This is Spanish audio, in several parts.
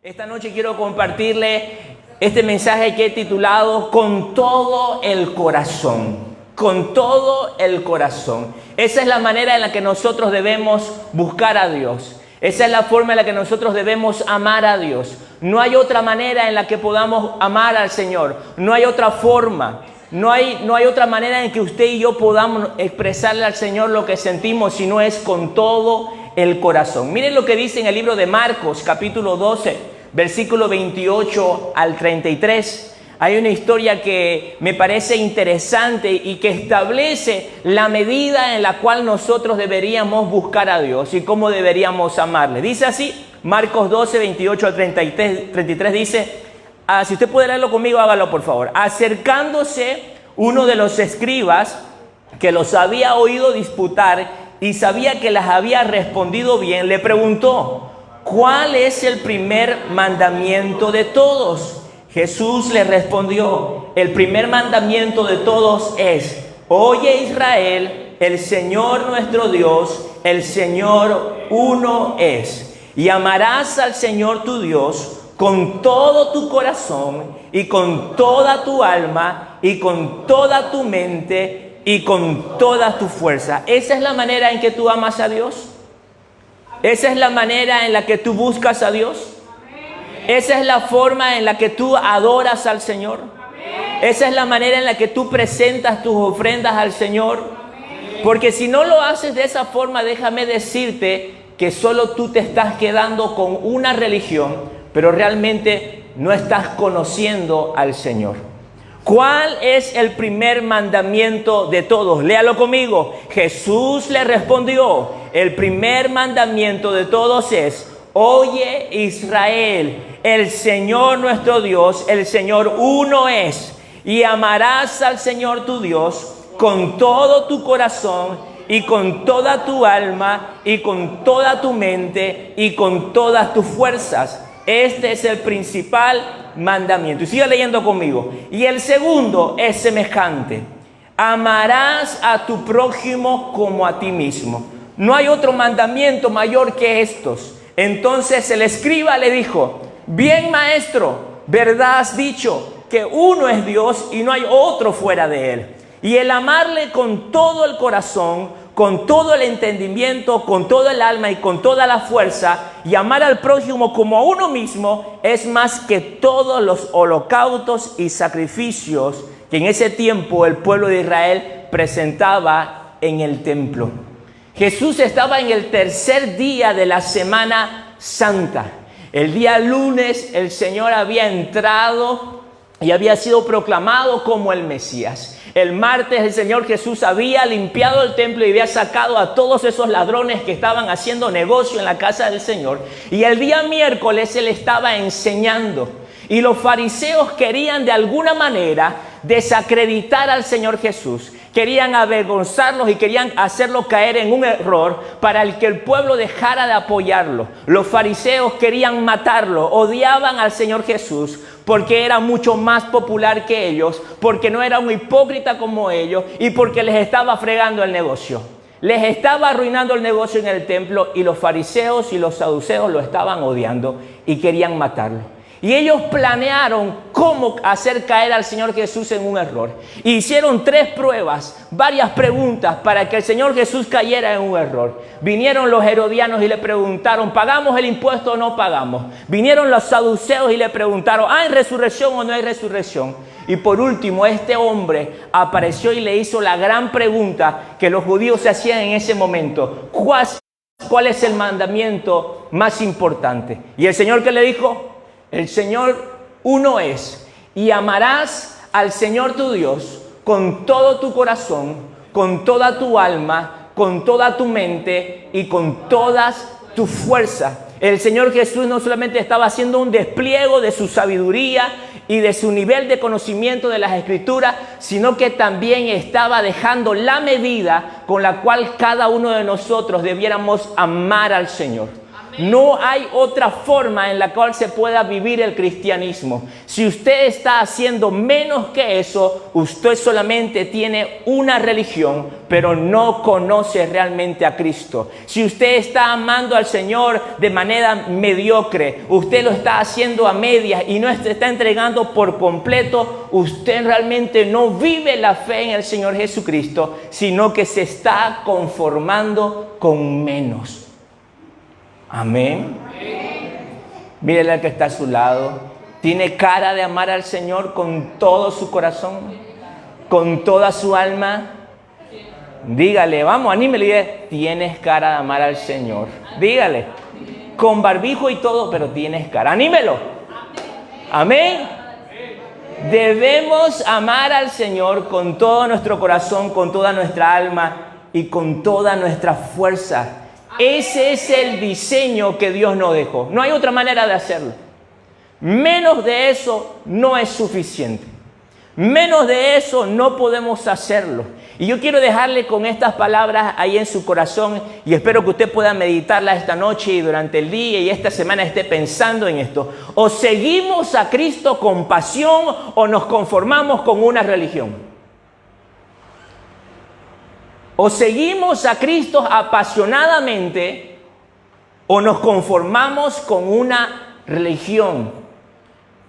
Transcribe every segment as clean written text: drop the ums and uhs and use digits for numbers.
Esta noche quiero compartirle este mensaje que he titulado Con todo el corazón. Con todo el corazón. Esa es la manera en la que nosotros debemos buscar a Dios. Esa es la forma en la que nosotros debemos amar a Dios. No hay otra manera en la que podamos amar al Señor. No hay otra forma. No hay otra manera en que usted y yo podamos expresarle al Señor lo que sentimos, si no es con todo el corazón. Miren lo que dice en el libro de Marcos, capítulo 12, versículo 28 al 33. Hay una historia que me parece interesante y que establece la medida en la cual nosotros deberíamos buscar a Dios y cómo deberíamos amarle. Dice así, Marcos 12, 28 al 33 dice, si usted puede leerlo conmigo, hágalo por favor. Acercándose uno de los escribas que los había oído disputar y sabía que las había respondido bien, le preguntó, ¿cuál es el primer mandamiento de todos? Jesús le respondió, el primer mandamiento de todos es, oye Israel, el Señor nuestro Dios, el Señor uno es. Y amarás al Señor tu Dios con todo tu corazón y con toda tu alma y con toda tu mente y con toda tu fuerza. Esa es la manera en que tú amas a Dios. Esa es la manera en la que tú buscas a Dios. Esa es la forma en la que tú adoras al Señor. Esa es la manera en la que tú presentas tus ofrendas al Señor. Porque si no lo haces de esa forma, déjame decirte que solo tú te estás quedando con una religión, pero realmente no estás conociendo al Señor. ¿Cuál es el primer mandamiento de todos? Léalo conmigo. Jesús le respondió, el primer mandamiento de todos es, oye Israel, el Señor nuestro Dios, el Señor uno es, y amarás al Señor tu Dios con todo tu corazón y con toda tu alma y con toda tu mente y con todas tus fuerzas. Este es el principal mandamiento. Y siga leyendo conmigo. Y el segundo es semejante. Amarás a tu prójimo como a ti mismo. No hay otro mandamiento mayor que estos. Entonces el escriba le dijo, bien maestro, verdad has dicho que uno es Dios y no hay otro fuera de él. Y el amarle con todo el corazón, con todo el entendimiento, con todo el alma y con toda la fuerza, y amar al prójimo como a uno mismo, es más que todos los holocaustos y sacrificios que en ese tiempo el pueblo de Israel presentaba en el templo. Jesús estaba en el tercer día de la Semana Santa. El día lunes el Señor había entrado y había sido proclamado como el Mesías. El martes el Señor Jesús había limpiado el templo y había sacado a todos esos ladrones que estaban haciendo negocio en la casa del Señor. Y el día miércoles Él estaba enseñando. Y los fariseos querían de alguna manera desacreditar al Señor Jesús. Querían avergonzarlos y querían hacerlo caer en un error para el que el pueblo dejara de apoyarlo. Los fariseos querían matarlo, odiaban al Señor Jesús porque era mucho más popular que ellos, porque no era un hipócrita como ellos y porque les estaba fregando el negocio. Les estaba arruinando el negocio en el templo y los fariseos y los saduceos lo estaban odiando y querían matarlo. Y ellos planearon cómo hacer caer al Señor Jesús en un error. Hicieron 3 pruebas, varias preguntas para que el Señor Jesús cayera en un error. Vinieron los herodianos y le preguntaron, ¿pagamos el impuesto o no pagamos? Vinieron los saduceos y le preguntaron, ¿hay resurrección o no hay resurrección? Y por último, este hombre apareció y le hizo la gran pregunta que los judíos se hacían en ese momento. ¿Cuál es el mandamiento más importante? Y el Señor, ¿qué le dijo? El Señor uno es, y amarás al Señor tu Dios con todo tu corazón, con toda tu alma, con toda tu mente y con todas tus fuerzas. El Señor Jesús no solamente estaba haciendo un despliegue de su sabiduría y de su nivel de conocimiento de las Escrituras, sino que también estaba dejando la medida con la cual cada uno de nosotros debiéramos amar al Señor. No hay otra forma en la cual se pueda vivir el cristianismo. Si usted está haciendo menos que eso, usted solamente tiene una religión, pero no conoce realmente a Cristo. Si usted está amando al Señor de manera mediocre, usted lo está haciendo a medias y no se está entregando por completo, usted realmente no vive la fe en el Señor Jesucristo, sino que se está conformando con menos. Amén. Mírele al que está a su lado. ¿Tiene cara de amar al Señor con todo su corazón? ¿Con toda su alma? Dígale, vamos, anímele y dígale, tienes cara de amar al Señor. Dígale, con barbijo y todo, pero tienes cara. Anímelo. Amén. Debemos amar al Señor con todo nuestro corazón, con toda nuestra alma y con toda nuestra fuerza. Ese es el diseño que Dios nos dejó. No hay otra manera de hacerlo. Menos de eso no es suficiente. Menos de eso no podemos hacerlo. Y yo quiero dejarle con estas palabras ahí en su corazón y espero que usted pueda meditarla esta noche y durante el día y esta semana esté pensando en esto. O seguimos a Cristo con pasión o nos conformamos con una religión. O seguimos a Cristo apasionadamente o nos conformamos con una religión.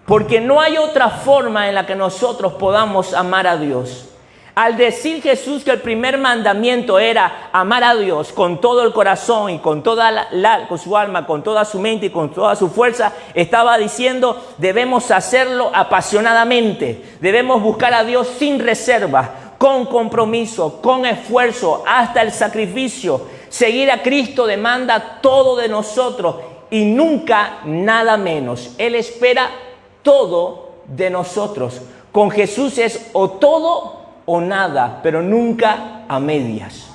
Porque no hay otra forma en la que nosotros podamos amar a Dios. Al decir Jesús que el primer mandamiento era amar a Dios con todo el corazón y con toda con su alma, con toda su mente y con toda su fuerza, estaba diciendo debemos hacerlo apasionadamente. Debemos buscar a Dios sin reserva, con compromiso, con esfuerzo, hasta el sacrificio. Seguir a Cristo demanda todo de nosotros y nunca nada menos. Él espera todo de nosotros. Con Jesús es o todo o nada, pero nunca a medias.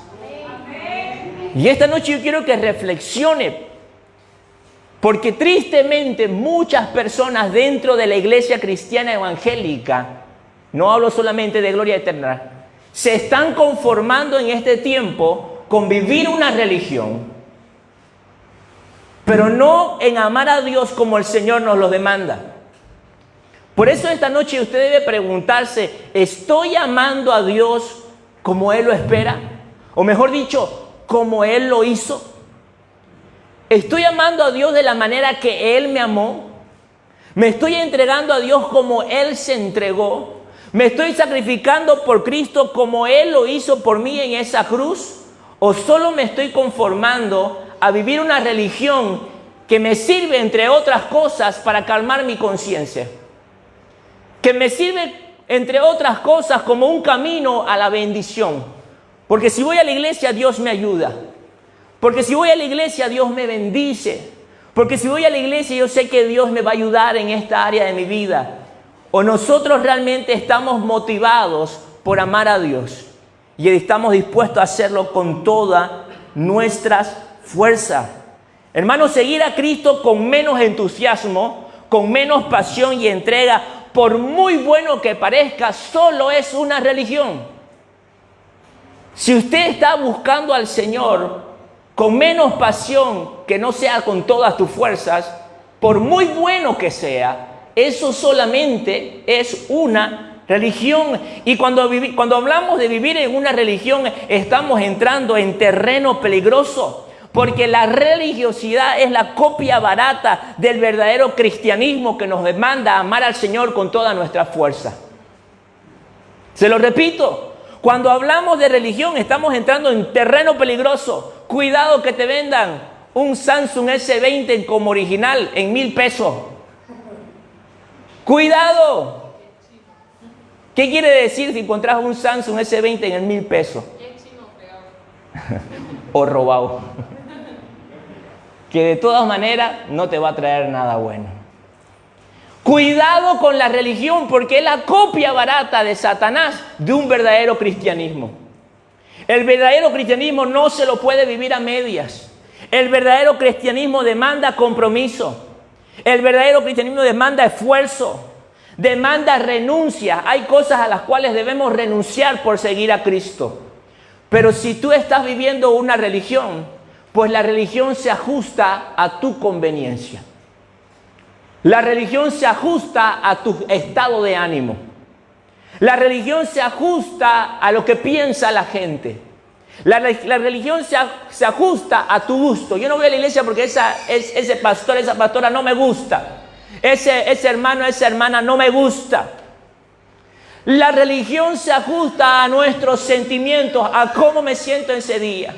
Y esta noche yo quiero que reflexione, porque tristemente muchas personas dentro de la iglesia cristiana evangélica, no hablo solamente de Gloria Eterna, se están conformando en este tiempo con vivir una religión, pero no en amar a Dios como el Señor nos lo demanda. Por eso esta noche usted debe preguntarse, ¿estoy amando a Dios como Él lo espera? O mejor dicho, como Él lo hizo. ¿Estoy amando a Dios de la manera que Él me amó? ¿Me estoy entregando a Dios como Él se entregó? ¿Me estoy sacrificando por Cristo como Él lo hizo por mí en esa cruz? ¿O solo me estoy conformando a vivir una religión que me sirve, entre otras cosas, para calmar mi conciencia? Que me sirve, entre otras cosas, como un camino a la bendición. Porque si voy a la iglesia, Dios me ayuda. Porque si voy a la iglesia, Dios me bendice. Porque si voy a la iglesia, yo sé que Dios me va a ayudar en esta área de mi vida. O nosotros realmente estamos motivados por amar a Dios y estamos dispuestos a hacerlo con todas nuestras fuerzas. Hermanos, seguir a Cristo con menos entusiasmo, con menos pasión y entrega, por muy bueno que parezca, solo es una religión. Si usted está buscando al Señor con menos pasión, que no sea con todas tus fuerzas, por muy bueno que sea, eso solamente es una religión. Y cuando hablamos de vivir en una religión, estamos entrando en terreno peligroso. Porque la religiosidad es la copia barata del verdadero cristianismo que nos demanda amar al Señor con toda nuestra fuerza. Se lo repito, cuando hablamos de religión estamos entrando en terreno peligroso. Cuidado que te vendan un Samsung S20 como original en 1,000 pesos. ¡Cuidado! ¿Qué quiere decir si encontrás un Samsung S20 en 1,000 pesos? O robado. Que de todas maneras no te va a traer nada bueno. Cuidado con la religión, porque es la copia barata de Satanás de un verdadero cristianismo. El verdadero cristianismo no se lo puede vivir a medias. El verdadero cristianismo demanda compromiso. El verdadero cristianismo demanda esfuerzo, demanda renuncia. Hay cosas a las cuales debemos renunciar por seguir a Cristo. Pero si tú estás viviendo una religión, Pues la religión se ajusta a tu conveniencia. La religión se ajusta a tu estado de ánimo. La religión se ajusta a lo que piensa la gente. La religión se ajusta a tu gusto. Yo no voy a la iglesia porque ese pastor, esa pastora no me gusta. Ese hermano, esa hermana no me gusta. La religión se ajusta a nuestros sentimientos, a cómo me siento ese día.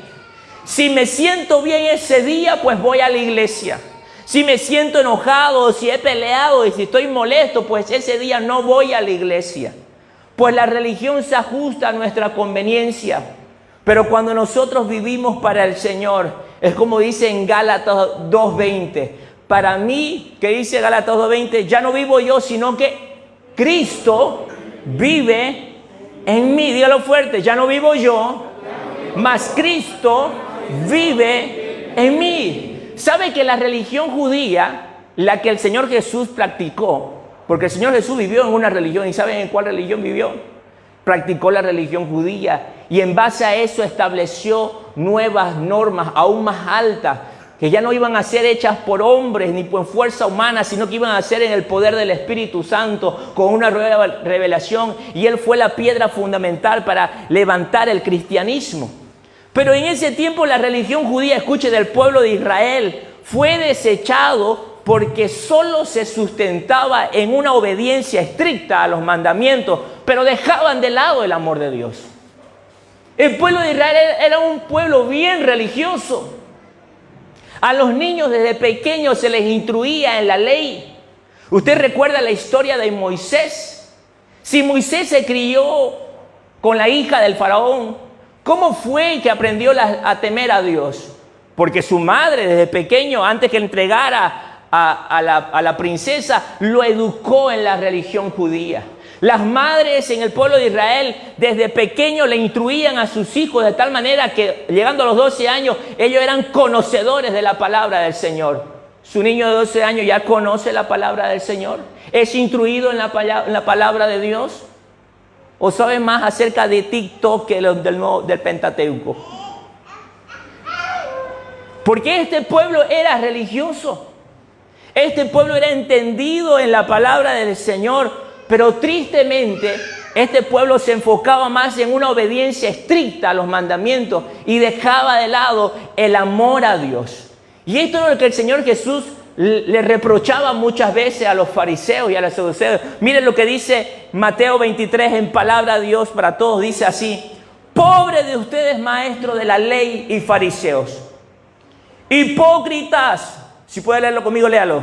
Si me siento bien ese día, pues voy a la iglesia. Si me siento enojado, si he peleado y si estoy molesto, pues ese día no voy a la iglesia. Pues la religión se ajusta a nuestra conveniencia. Pero cuando nosotros vivimos para el Señor, es como dice en Gálatas 2:20. Para mí, que dice Gálatas 2:20, ya no vivo yo, sino que Cristo vive en mí. Dígalo fuerte, ya no vivo yo, mas Cristo vive en mí. ¿Sabe que la religión judía, la que el Señor Jesús practicó, porque el Señor Jesús vivió en una religión, ¿y saben en cuál religión vivió? Practicó la religión judía y en base a eso estableció nuevas normas aún más altas, que ya no iban a ser hechas por hombres ni por fuerza humana, sino que iban a ser en el poder del Espíritu Santo, con una revelación, y Él fue la piedra fundamental para levantar el cristianismo. Pero en ese tiempo la religión judía, escuche, del pueblo de Israel, fue desechado porque solo se sustentaba en una obediencia estricta a los mandamientos, pero dejaban de lado el amor de Dios. El pueblo de Israel era un pueblo bien religioso. A los niños desde pequeños se les instruía en la ley. Usted recuerda la historia de Moisés. Si Moisés se crió con la hija del faraón, ¿cómo fue que aprendió a temer a Dios? Porque su madre desde pequeño, antes que entregara a la princesa, lo educó en la religión judía. Las madres en el pueblo de Israel desde pequeño le instruían a sus hijos de tal manera que llegando a los 12 años ellos eran conocedores de la palabra del Señor. Su niño de 12 años ya conoce la palabra del Señor, es instruido en la palabra de Dios, o sabe más acerca de TikTok que del Pentateuco. Porque este pueblo era religioso. Este pueblo era entendido en la palabra del Señor, pero tristemente este pueblo se enfocaba más en una obediencia estricta a los mandamientos y dejaba de lado el amor a Dios. Y esto es lo que el Señor Jesús le reprochaba muchas veces a los fariseos y a los saduceos. Miren lo que dice Mateo 23 en palabra de Dios para todos. Dice así: pobre de ustedes, maestros de la ley y fariseos, hipócritas. Si puede leerlo conmigo, léalo.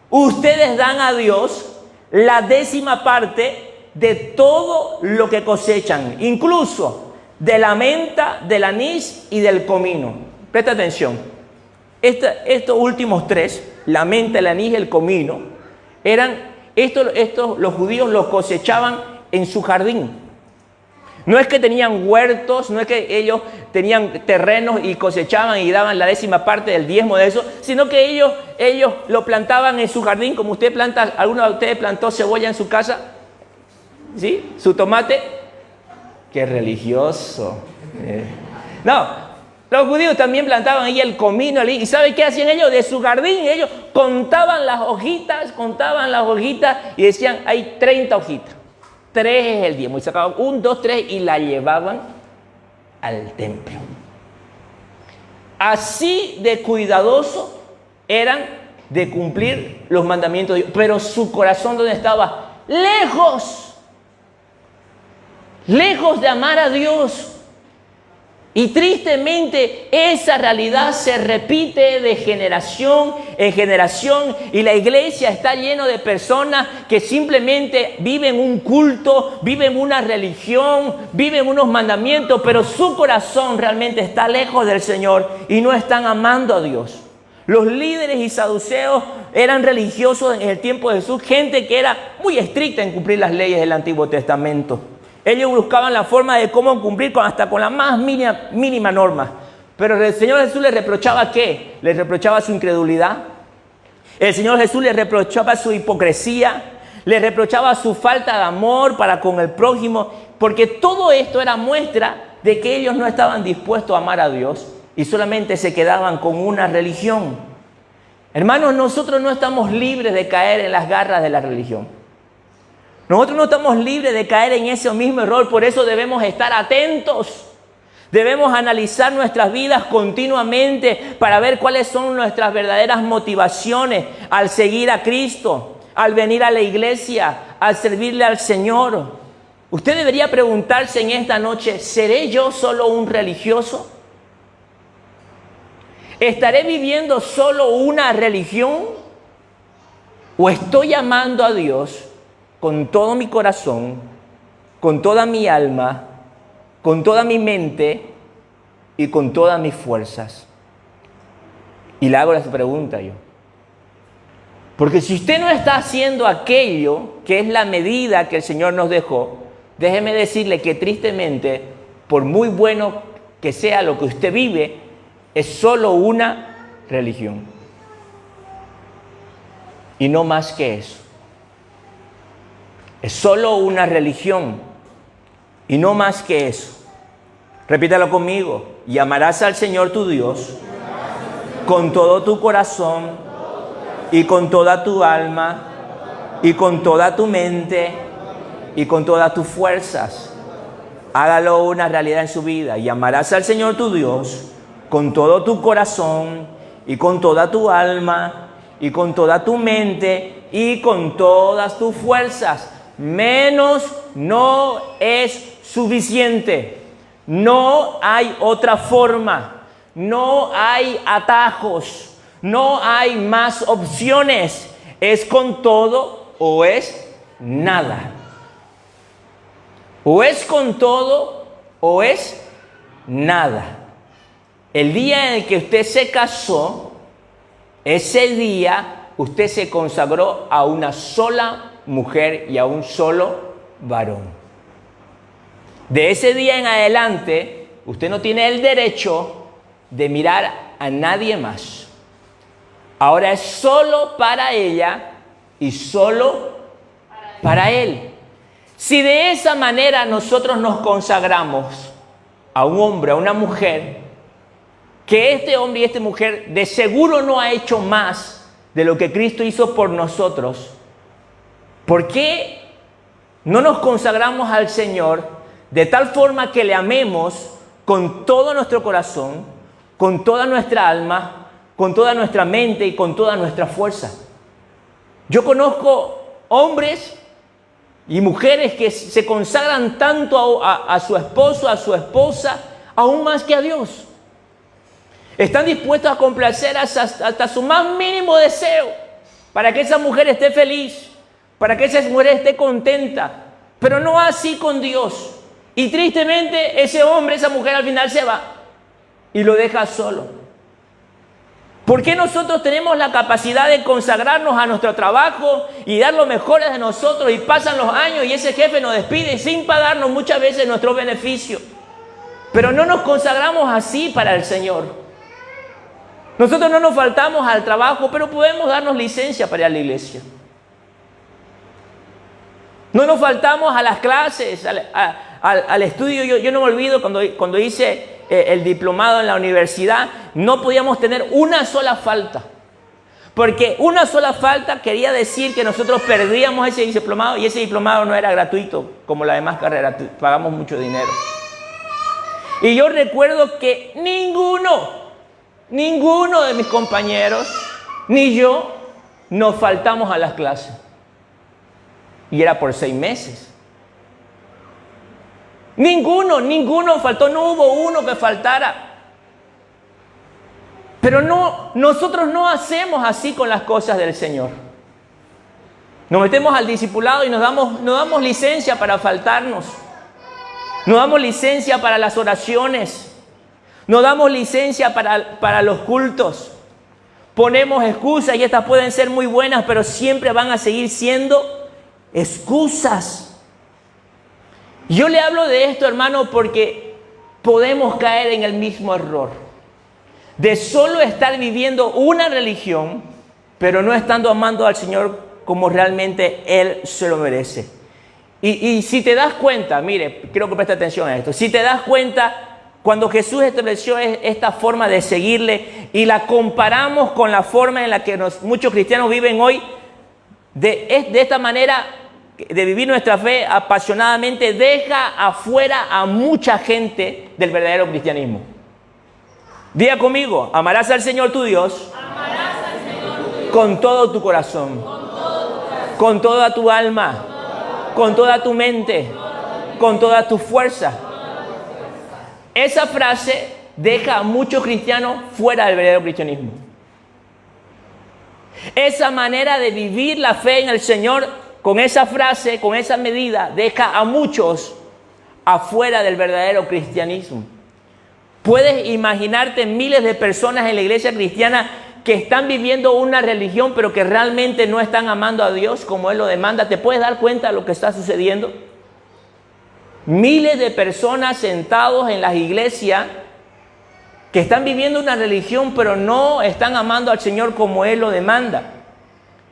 Ustedes dan a Dios la 10ª de todo lo que cosechan, incluso de la menta, del anís y del comino. Presta atención. Estos últimos tres, la menta, el anís y el comino, los judíos los cosechaban en su jardín. No es que tenían huertos, no es que ellos tenían terrenos y cosechaban y daban la 10ª del diezmo de eso, sino que ellos lo plantaban en su jardín, como usted planta. ¿Alguno de ustedes plantó cebolla en su casa? ¿Sí? ¿Su tomate? ¡Qué religioso! No, los judíos también plantaban ahí el comino, ¿y sabe qué hacían ellos? De su jardín ellos contaban las hojitas y decían, hay 30 hojitas. 3 es el diezmo, y sacaban 1, 2, 3 y la llevaban al templo. Así de cuidadoso eran de cumplir los mandamientos de Dios, pero su corazón, ¿dónde estaba? Lejos de amar a Dios. Y tristemente esa realidad se repite de generación en generación, y la iglesia está llena de personas que simplemente viven un culto, viven una religión, viven unos mandamientos, pero su corazón realmente está lejos del Señor y no están amando a Dios. Los líderes y saduceos eran religiosos en el tiempo de Jesús, gente que era muy estricta en cumplir las leyes del Antiguo Testamento. Ellos buscaban la forma de cómo cumplir hasta con la más mínima norma. Pero el Señor Jesús les reprochaba ¿qué? Les reprochaba su incredulidad. El Señor Jesús les reprochaba su hipocresía. Les reprochaba su falta de amor para con el prójimo. Porque todo esto era muestra de que ellos no estaban dispuestos a amar a Dios. y solamente se quedaban con una religión. Hermanos, nosotros no estamos libres de caer en las garras de la religión. Nosotros no estamos libres de caer en ese mismo error, por eso debemos estar atentos. Debemos analizar nuestras vidas continuamente para ver cuáles son nuestras verdaderas motivaciones al seguir a Cristo, al venir a la iglesia, al servirle al Señor. Usted debería preguntarse en esta noche, ¿seré yo solo un religioso? ¿Estaré viviendo solo una religión? ¿O estoy amando a Dios con todo mi corazón, con toda mi alma, con toda mi mente y con todas mis fuerzas? Y le hago la pregunta yo. Porque si usted no está haciendo aquello que es la medida que el Señor nos dejó, déjeme decirle que tristemente, por muy bueno que sea lo que usted vive, es solo una religión. Y no más que eso. Es solo una religión y no más que eso. Repítalo conmigo. Y amarás al Señor tu Dios con todo tu corazón y con toda tu alma y con toda tu mente y con todas tus fuerzas. Hágalo una realidad en su vida. Y amarás al Señor tu Dios con todo tu corazón y con toda tu alma y con toda tu mente y con todas tus fuerzas. Menos no es suficiente. No hay otra forma. No hay atajos. No hay más opciones. Es con todo o es nada. O es con todo o es nada. El día en el que usted se casó, ese día usted se consagró a una sola mujer y a un solo varón. De ese día en adelante, usted no tiene el derecho de mirar a nadie más. Ahora es solo para ella y solo para él. Si de esa manera nosotros nos consagramos a un hombre, a una mujer, que este hombre y esta mujer de seguro no ha hecho más de lo que Cristo hizo por nosotros, ¿por qué no nos consagramos al Señor de tal forma que le amemos con todo nuestro corazón, con toda nuestra alma, con toda nuestra mente y con toda nuestra fuerza? Yo conozco hombres y mujeres que se consagran tanto a su esposo, a su esposa, aún más que a Dios. Están dispuestos a complacer hasta su más mínimo deseo para que esa mujer esté feliz, para que esa mujer esté contenta, pero no así con Dios. Y tristemente ese hombre, esa mujer al final se va y lo deja solo. ¿Por qué nosotros tenemos la capacidad de consagrarnos a nuestro trabajo y dar lo mejor de nosotros y pasan los años y ese jefe nos despide sin pagarnos muchas veces nuestro beneficio? Pero no nos consagramos así para el Señor. Nosotros no nos faltamos al trabajo, pero podemos darnos licencia para ir a la iglesia. No nos faltamos a las clases, al estudio. Yo no me olvido cuando hice el diplomado en la universidad, no podíamos tener una sola falta. Porque una sola falta quería decir que nosotros perdíamos ese diplomado y ese diplomado no era gratuito como las demás carreras, pagamos mucho dinero. Y yo recuerdo que ninguno de mis compañeros, ni yo, nos faltamos a las clases. Y era por 6 meses. Ninguno faltó, no hubo uno que faltara. Pero nosotros no hacemos así con las cosas del Señor. Nos metemos al discipulado y nos damos licencia para faltarnos. Nos damos licencia para las oraciones. Nos damos licencia para los cultos. Ponemos excusas y estas pueden ser muy buenas, pero siempre van a seguir siendo excusas. Yo le hablo de esto, hermano, porque podemos caer en el mismo error de solo estar viviendo una religión, pero no estando amando al Señor como realmente Él se lo merece. Y si te das cuenta, mire, quiero que preste atención a esto, si te das cuenta, Cuando Jesús estableció esta forma de seguirle y la comparamos con la forma en la que muchos cristianos viven hoy, de esta manera de vivir nuestra fe apasionadamente, deja afuera a mucha gente del verdadero cristianismo. Diga conmigo, amarás al Señor tu Dios, con todo tu corazón, con toda tu alma, con toda tu mente, con toda tu fuerza. Esa frase deja a muchos cristianos fuera del verdadero cristianismo. Esa manera de vivir la fe en el Señor, con esa frase, con esa medida, deja a muchos afuera del verdadero cristianismo. Puedes imaginarte miles de personas en la iglesia cristiana que están viviendo una religión, pero que realmente no están amando a Dios como Él lo demanda. ¿Te puedes dar cuenta de lo que está sucediendo? Miles de personas sentados en las iglesias que están viviendo una religión, pero no están amando al Señor como Él lo demanda.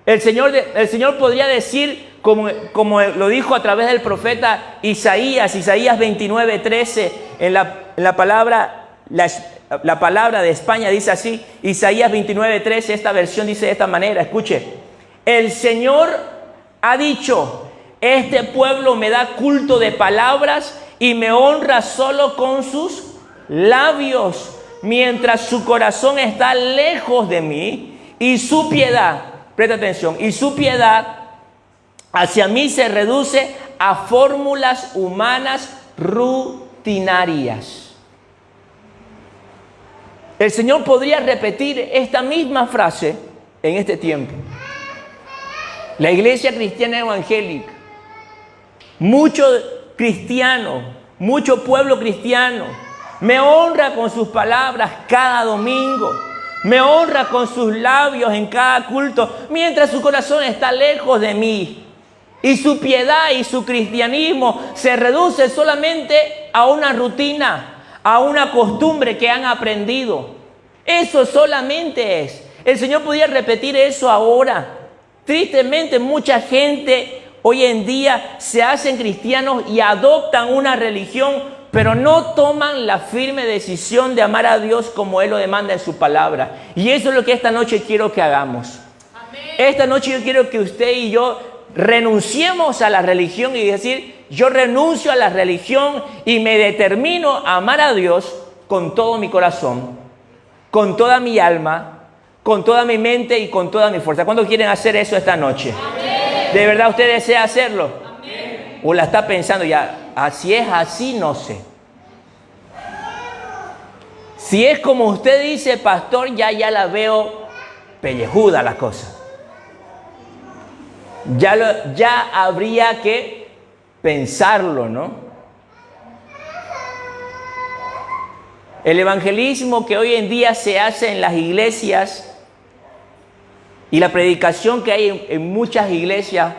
El Señor podría decir, como lo dijo a través del profeta Isaías 29:13, en la palabra de España dice así, Isaías 29:13, esta versión dice de esta manera, escuche: el Señor ha dicho, este pueblo me da culto de palabras y me honra solo con sus labios, mientras su corazón está lejos de mí y su piedad, presta atención, y su piedad hacia mí se reduce a fórmulas humanas rutinarias. El Señor podría repetir esta misma frase en este tiempo. La iglesia cristiana evangélica, muchos cristianos, mucho pueblo cristiano, me honra con sus palabras cada domingo, me honra con sus labios en cada culto, mientras su corazón está lejos de mí. Y su piedad y su cristianismo se reduce solamente a una rutina, a una costumbre que han aprendido. Eso solamente es. El Señor podía repetir eso ahora. Tristemente, mucha gente hoy en día se hacen cristianos y adoptan una religión, pero no toman la firme decisión de amar a Dios como Él lo demanda en su palabra. Y eso es lo que esta noche quiero que hagamos. Amén. Esta noche yo quiero que usted y yo renunciemos a la religión y decir, yo renuncio a la religión y me determino a amar a Dios con todo mi corazón, con toda mi alma, con toda mi mente y con toda mi fuerza. ¿Cuántos quieren hacer eso esta noche? Amén. ¿De verdad usted desea hacerlo? Amén. ¿O la está pensando ya? Si es así, no sé. Si es como usted dice, pastor, ya la veo pellejuda la cosa. Ya habría que pensarlo, ¿no? El evangelismo que hoy en día se hace en las iglesias y la predicación que hay en muchas iglesias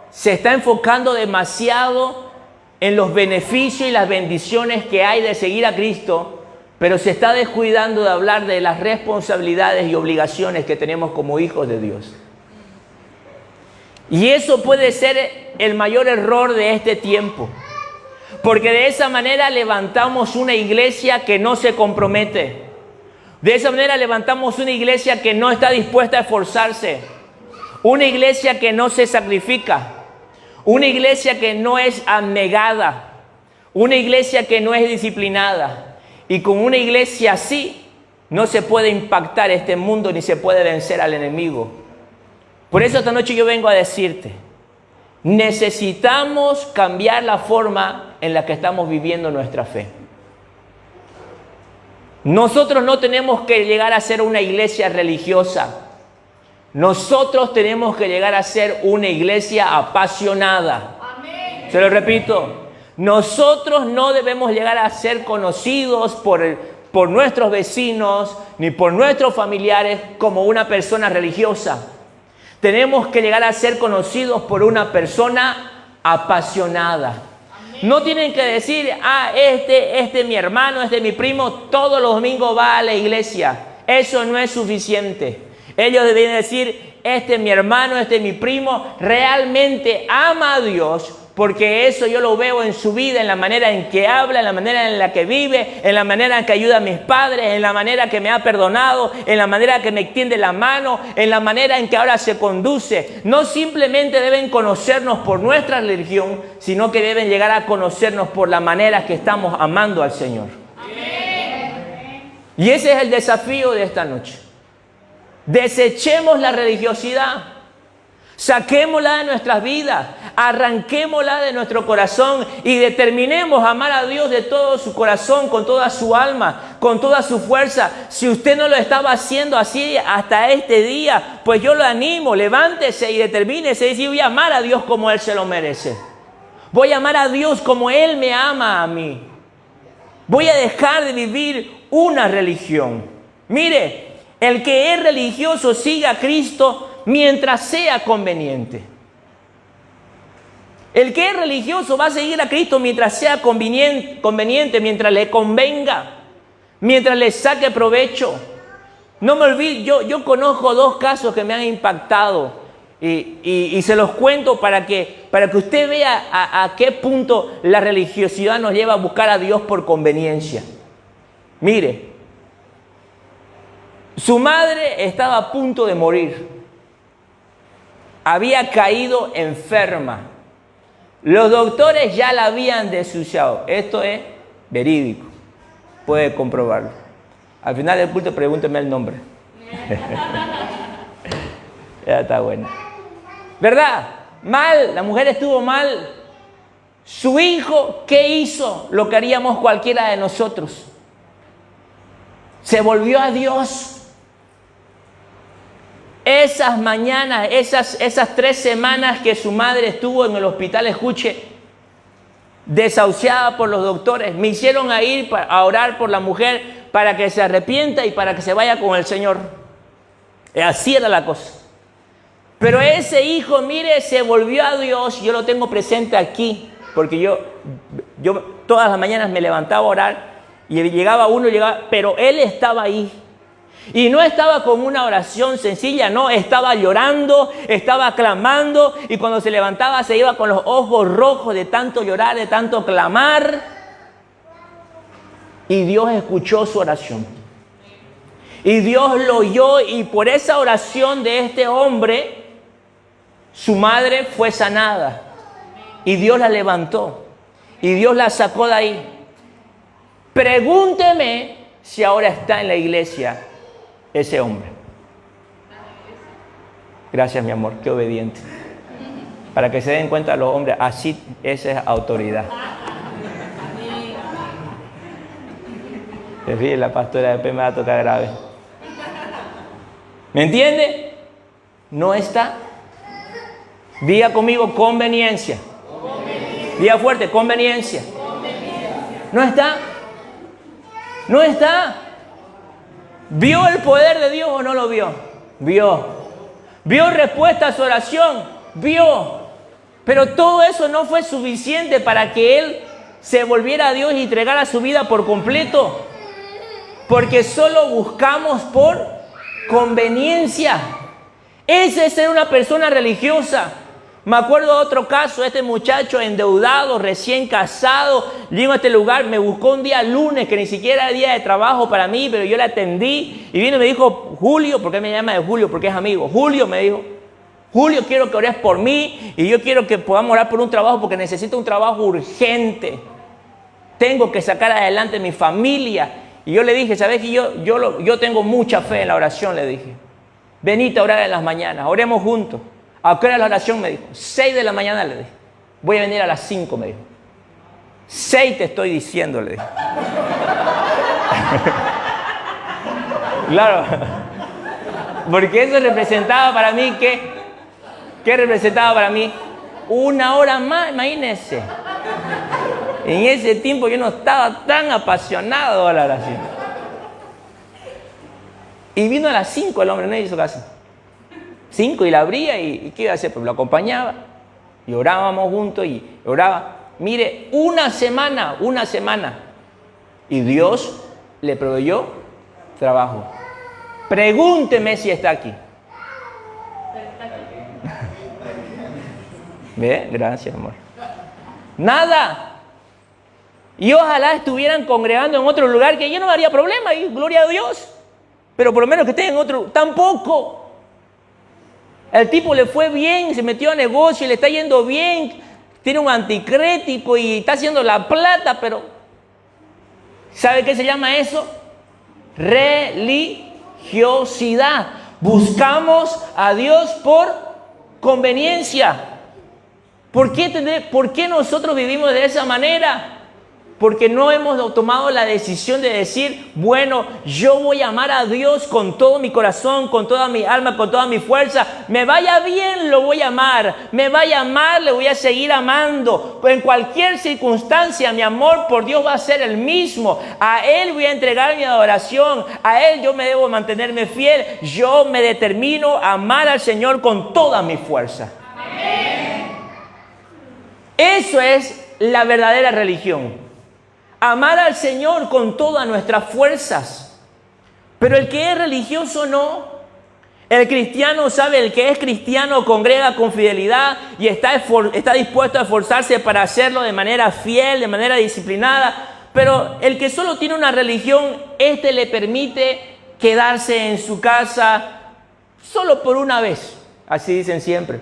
se está enfocando demasiado en los beneficios y las bendiciones que hay de seguir a Cristo, pero se está descuidando de hablar de las responsabilidades y obligaciones que tenemos como hijos de Dios. Y eso puede ser el mayor error de este tiempo, porque de esa manera levantamos una iglesia que no se compromete. De esa manera levantamos una iglesia que no está dispuesta a esforzarse, una iglesia que no se sacrifica, una iglesia que no es abnegada, una iglesia que no es disciplinada. Y con una iglesia así no se puede impactar este mundo ni se puede vencer al enemigo. Por eso esta noche yo vengo a decirte, necesitamos cambiar la forma en la que estamos viviendo nuestra fe. Nosotros no tenemos que llegar a ser una iglesia religiosa. Nosotros tenemos que llegar a ser una iglesia apasionada. Amén. Se lo repito, nosotros no debemos llegar a ser conocidos por nuestros vecinos ni por nuestros familiares como una persona religiosa. Tenemos que llegar a ser conocidos por una persona apasionada. Amén. No tienen que decir, este es mi hermano, este es mi primo, todos los domingos va a la iglesia. Eso no es suficiente. Ellos deben decir, este es mi hermano, este es mi primo, realmente ama a Dios porque eso yo lo veo en su vida, en la manera en que habla, en la manera en la que vive, en la manera en que ayuda a mis padres, en la manera que me ha perdonado, en la manera que me extiende la mano, en la manera en que ahora se conduce. No simplemente deben conocernos por nuestra religión, sino que deben llegar a conocernos por la manera que estamos amando al Señor. Y ese es el desafío de esta noche. Desechemos la religiosidad. Saquémosla de nuestras vidas, arranquémosla de nuestro corazón y determinemos amar a Dios de todo su corazón, con toda su alma, con toda su fuerza. Si usted no lo estaba haciendo así hasta este día, pues yo lo animo, levántese y determínese y dice, voy a amar a Dios como Él se lo merece. Voy a amar a Dios como Él me ama a mí. Voy a dejar de vivir una religión. Mire, el que es religioso sigue a Cristo mientras sea conveniente. El que es religioso va a seguir a Cristo mientras sea conveniente, mientras le convenga, mientras le saque provecho. No me olvide, yo conozco 2 casos que me han impactado y se los cuento para que usted vea a qué punto la religiosidad nos lleva a buscar a Dios por conveniencia. Mire, su madre estaba a punto de morir. Había caído enferma. Los doctores ya la habían desuciado. Esto es verídico. Puede comprobarlo. Al final del culto pregúnteme el nombre. Ya está buena. ¿Verdad? Mal. La mujer estuvo mal. Su hijo, ¿qué hizo? Lo que haríamos cualquiera de nosotros. Se volvió a Dios. Esas mañanas, esas 3 semanas que su madre estuvo en el hospital, escuche, desahuciada por los doctores, me hicieron a ir a orar por la mujer para que se arrepienta y para que se vaya con el Señor. Así era la cosa. Pero ese hijo, mire, se volvió a Dios. Yo lo tengo presente aquí, porque yo todas las mañanas me llegaba a orar y llegaba uno, pero él estaba ahí. Y no estaba con una oración sencilla, no, estaba llorando, estaba clamando, y cuando se levantaba se iba con los ojos rojos de tanto llorar, de tanto clamar. Y Dios escuchó su oración. Y Dios lo oyó, y por esa oración de este hombre, su madre fue sanada. Y Dios la levantó. Y Dios la sacó de ahí. Pregúnteme si ahora está en la iglesia ese hombre. Gracias, mi amor, qué obediente. Para que se den cuenta los hombres, así esa es autoridad. Se ríe la pastora, después me va a tocar grave. ¿Me entiende? No está. Diga conmigo, conveniencia. Diga fuerte, conveniencia. No está. No está. ¿Vio el poder de Dios o no lo vio? Vio. ¿Vio respuesta a su oración? Vio. Pero todo eso no fue suficiente para que él se volviera a Dios y entregara su vida por completo. Porque solo buscamos por conveniencia. Ese es ser una persona religiosa. Me acuerdo de otro caso, este muchacho endeudado, recién casado, llegó a este lugar, me buscó un día lunes, que ni siquiera era día de trabajo para mí, pero yo le atendí, y vino y me dijo, Julio, ¿por qué me llama de Julio? Porque es amigo. Julio, me dijo, Julio, quiero que ores por mí, y yo quiero que podamos orar por un trabajo, porque necesito un trabajo urgente. Tengo que sacar adelante mi familia. Y yo le dije, ¿sabes qué? Yo tengo mucha fe en la oración, le dije. Venite a orar en las mañanas, oremos juntos. ¿A qué hora la oración? Me dijo. 6 de la mañana, le dije. Voy a venir a las 5, me dijo. 6 te estoy diciendo, le dije. Claro. Porque eso representaba para mí, ¿qué representaba para mí? 1 hora más, imagínense. En ese tiempo yo no estaba tan apasionado a la oración. Y vino a las 5 el hombre, no hizo caso. 5 y la abría y ¿qué iba a hacer? Pues lo acompañaba y orábamos juntos y oraba. Mire, una semana y Dios le proveyó trabajo. Pregúnteme si está aquí. ¿Ve? Gracias, amor. Nada. Y ojalá estuvieran congregando en otro lugar, que yo no daría problema, y gloria a Dios. Pero por lo menos que estén en otro, tampoco. El tipo le fue bien, se metió a negocio y le está yendo bien, tiene un anticrético y está haciendo la plata, pero ¿sabe qué se llama eso? Religiosidad. Buscamos a Dios por conveniencia. ¿Por qué nosotros vivimos de esa manera? Porque no hemos tomado la decisión de decir, bueno, yo voy a amar a Dios con todo mi corazón, con toda mi alma, con toda mi fuerza. Me vaya bien, lo voy a amar. Me vaya mal, le voy a seguir amando. En cualquier circunstancia, mi amor por Dios va a ser el mismo. A Él voy a entregar mi adoración. A Él yo me debo mantenerme fiel. Yo me determino a amar al Señor con toda mi fuerza. Amén. Eso es la verdadera religión. Amar al Señor con todas nuestras fuerzas. Pero el que es religioso no. El cristiano sabe, el que es cristiano congrega con fidelidad y está dispuesto a esforzarse para hacerlo de manera fiel, de manera disciplinada. Pero el que solo tiene una religión, le permite quedarse en su casa solo por una vez. Así dicen siempre.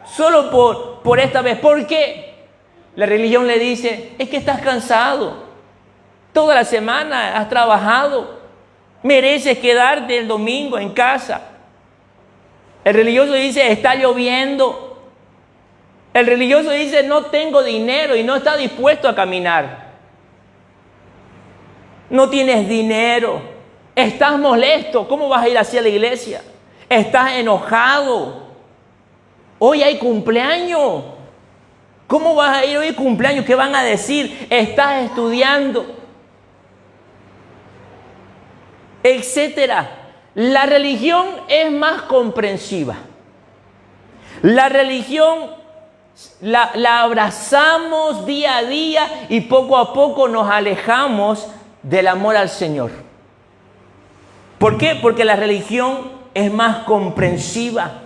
Solo por esta vez. ¿Por qué? La religión le dice, es que estás cansado. Toda la semana has trabajado. Mereces quedarte el domingo en casa. El religioso dice, está lloviendo. El religioso dice, no tengo dinero y no está dispuesto a caminar. No tienes dinero. Estás molesto. ¿Cómo vas a ir hacia la iglesia? Estás enojado. Hoy hay cumpleaños. ¿Cómo vas a ir hoy cumpleaños? ¿Qué van a decir? Estás estudiando. Etcétera. La religión es más comprensiva. La religión la abrazamos día a día y poco a poco nos alejamos del amor al Señor. ¿Por qué? Porque la religión es más comprensiva.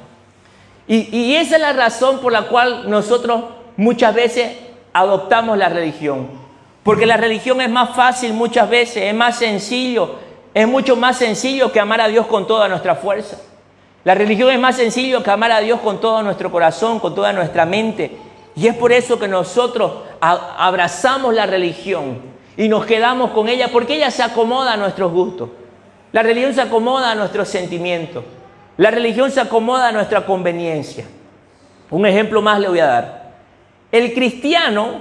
Y esa es la razón por la cual nosotros muchas veces adoptamos la religión. Porque la religión es más fácil muchas veces, es más sencillo. Es mucho más sencillo que amar a Dios con toda nuestra fuerza. La religión es más sencillo que amar a Dios con todo nuestro corazón, con toda nuestra mente. Y es por eso que nosotros abrazamos la religión y nos quedamos con ella, porque ella se acomoda a nuestros gustos. La religión se acomoda a nuestros sentimientos. La religión se acomoda a nuestra conveniencia. Un ejemplo más le voy a dar. El cristiano,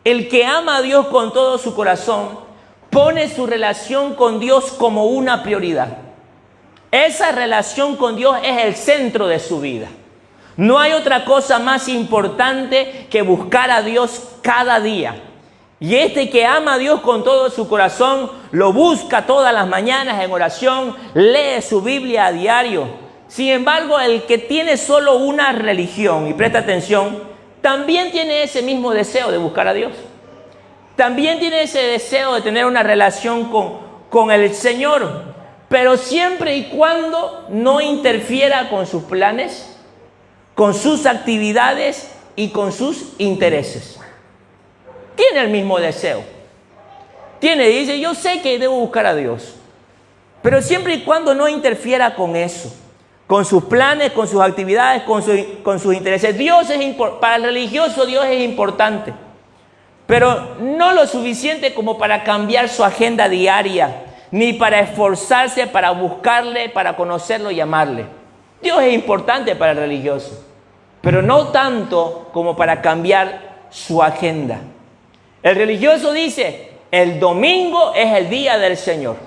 el que ama a Dios con todo su corazón, pone su relación con Dios como una prioridad. Esa relación con Dios es el centro de su vida. No hay otra cosa más importante que buscar a Dios cada día. Y este que ama a Dios con todo su corazón, lo busca todas las mañanas en oración, lee su Biblia a diario. Sin embargo, el que tiene solo una religión, y presta atención, también tiene ese mismo deseo de buscar a Dios. También tiene ese deseo de tener una relación con el Señor, pero siempre y cuando no interfiera con sus planes, con sus actividades y con sus intereses. Tiene el mismo deseo. Dice, yo sé que debo buscar a Dios, pero siempre y cuando no interfiera con eso, con sus planes, con sus actividades, con sus intereses. Para el religioso Dios es importante, pero no lo suficiente como para cambiar su agenda diaria, ni para esforzarse para buscarle, para conocerlo y amarle. Dios es importante para el religioso, pero no tanto como para cambiar su agenda. El religioso dice, el domingo es el día del Señor,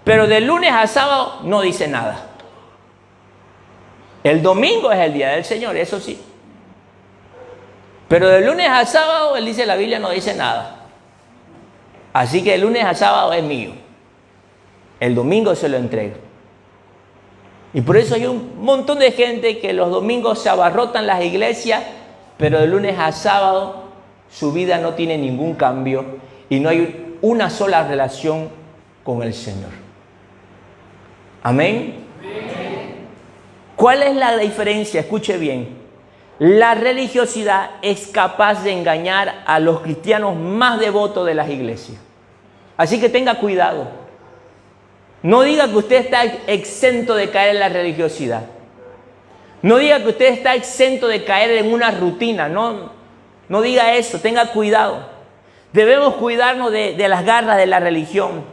pero de lunes a sábado no dice nada. El domingo es el día del Señor, eso sí. Pero de lunes a sábado, él dice, la Biblia no dice nada. Así que de lunes a sábado es mío. El domingo se lo entrego. Y por eso hay un montón de gente que los domingos se abarrotan las iglesias, pero de lunes a sábado su vida no tiene ningún cambio y no hay una sola relación con el Señor. Amén. ¿Cuál es la diferencia? Escuche bien. La religiosidad es capaz de engañar a los cristianos más devotos de las iglesias. Así que tenga cuidado. No diga que usted está exento de caer en la religiosidad. No diga que usted está exento de caer en una rutina. No diga eso, tenga cuidado. Debemos cuidarnos de las garras de la religión,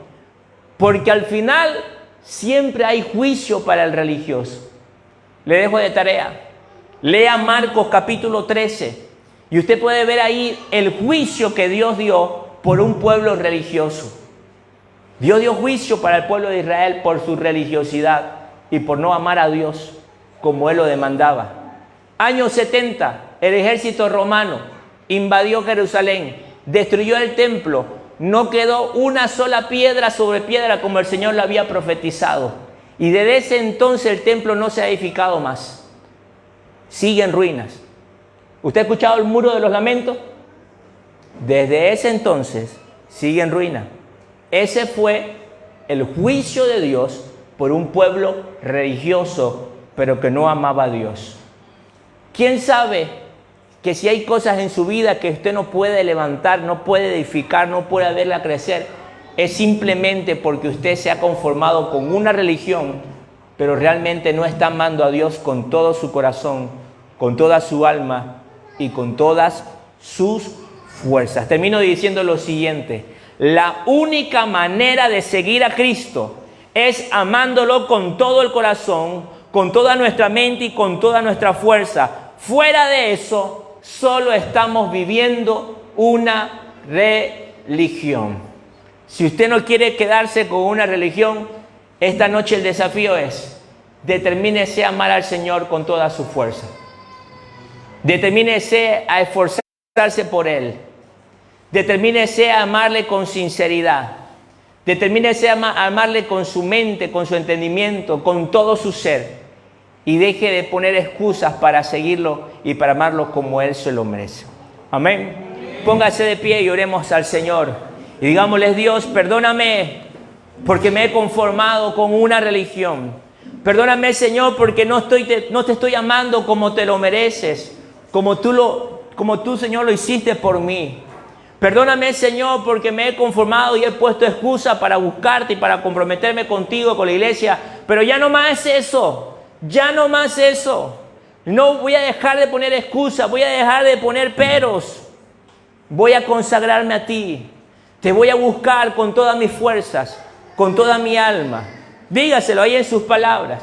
porque al final siempre hay juicio para el religioso. Le dejo de tarea. Lea Marcos capítulo 13 y usted puede ver ahí el juicio que Dios dio por un pueblo religioso. Dios dio juicio para el pueblo de Israel por su religiosidad y por no amar a Dios como Él lo demandaba. Año 70, el ejército romano invadió Jerusalén, destruyó el templo, no quedó una sola piedra sobre piedra como el Señor lo había profetizado. Y desde ese entonces el templo no se ha edificado más. Sigue en ruinas. ¿Usted ha escuchado el muro de los lamentos? Desde ese entonces sigue en ruina. Ese fue el juicio de Dios por un pueblo religioso, pero que no amaba a Dios. ¿Quién sabe que si hay cosas en su vida que usted no puede levantar, no puede edificar, no puede verla crecer, es simplemente porque usted se ha conformado con una religión, pero realmente no está amando a Dios con todo su corazón, con toda su alma y con todas sus fuerzas? Termino diciendo lo siguiente: la única manera de seguir a Cristo es amándolo con todo el corazón, con toda nuestra mente y con toda nuestra fuerza. Fuera de eso, solo estamos viviendo una religión. Si usted no quiere quedarse con una religión, esta noche el desafío es: determínese a amar al Señor con toda su fuerza. Determínese a esforzarse por Él. Determínese a amarle con sinceridad. Determínese a amarle con su mente, con su entendimiento, con todo su ser. Y deje de poner excusas para seguirlo y para amarlo como Él se lo merece. Amén. Póngase de pie y oremos al Señor. Y digámosle: Dios, perdóname porque me he conformado con una religión. Perdóname, Señor, porque no te estoy amando como te lo mereces, como tú, Señor, lo hiciste por mí. Perdóname, Señor, porque me he conformado y he puesto excusa para buscarte y para comprometerme contigo, con la iglesia. Pero ya no más eso, ya no más eso. No voy a dejar de poner excusas, voy a dejar de poner peros. Voy a consagrarme a ti. Te voy a buscar con todas mis fuerzas, con toda mi alma. Dígaselo ahí en sus palabras.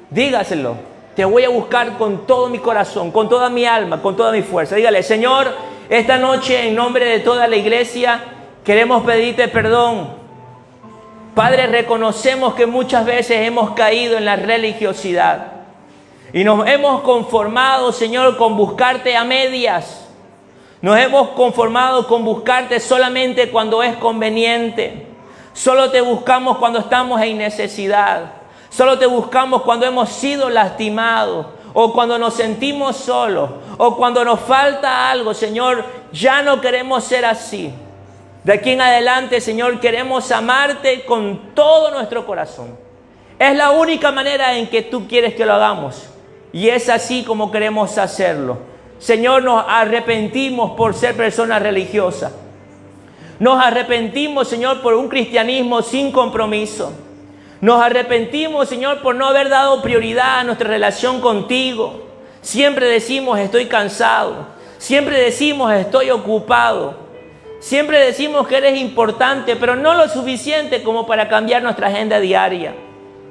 Dígaselo. Te voy a buscar con todo mi corazón, con toda mi alma, con toda mi fuerza. Dígale: Señor, esta noche en nombre de toda la iglesia queremos pedirte perdón. Padre, reconocemos que muchas veces hemos caído en la religiosidad y nos hemos conformado, Señor, con buscarte a medias. Nos hemos conformado con buscarte solamente cuando es conveniente. Solo te buscamos cuando estamos en necesidad. Solo te buscamos cuando hemos sido lastimados o cuando nos sentimos solos o cuando nos falta algo. Señor, ya no queremos ser así. De aquí en adelante, Señor, queremos amarte con todo nuestro corazón. Es la única manera en que tú quieres que lo hagamos y es así como queremos hacerlo. Señor, nos arrepentimos por ser personas religiosas. Nos arrepentimos, Señor, por un cristianismo sin compromiso. Nos arrepentimos, Señor, por no haber dado prioridad a nuestra relación contigo. Siempre decimos: estoy cansado. Siempre decimos: estoy ocupado. Siempre decimos que eres importante, pero no lo suficiente como para cambiar nuestra agenda diaria.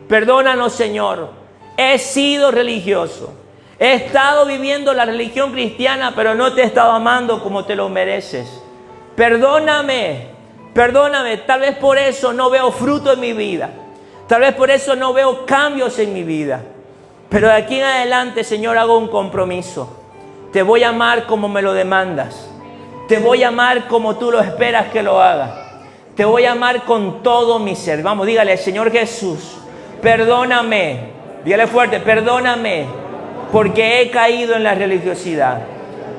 Perdónanos, Señor. He sido religioso. He estado viviendo la religión cristiana, pero no te he estado amando como te lo mereces. Perdóname, perdóname. Tal vez por eso no veo fruto en mi vida. Tal vez por eso no veo cambios en mi vida. Pero de aquí en adelante, Señor, hago un compromiso. Te voy a amar como me lo demandas. Te voy a amar como tú lo esperas que lo haga. Te voy a amar con todo mi ser. Vamos, dígale: Señor Jesús, perdóname. Dígale fuerte: perdóname porque he caído en la religiosidad.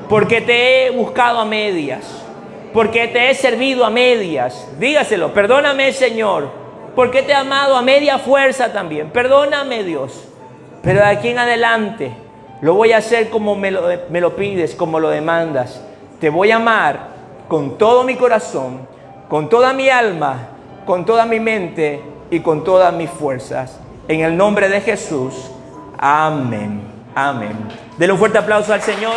Porque te he buscado a medias. Porque te he servido a medias. Dígaselo: perdóname, Señor, porque te he amado a media fuerza también. Perdóname, Dios. Pero de aquí en adelante Lo voy a hacer como me lo pides, como lo demandas. Te voy a amar con todo mi corazón, con toda mi alma, con toda mi mente y con todas mis fuerzas. En el nombre de Jesús. Amén. Amén. Denle un fuerte aplauso al Señor.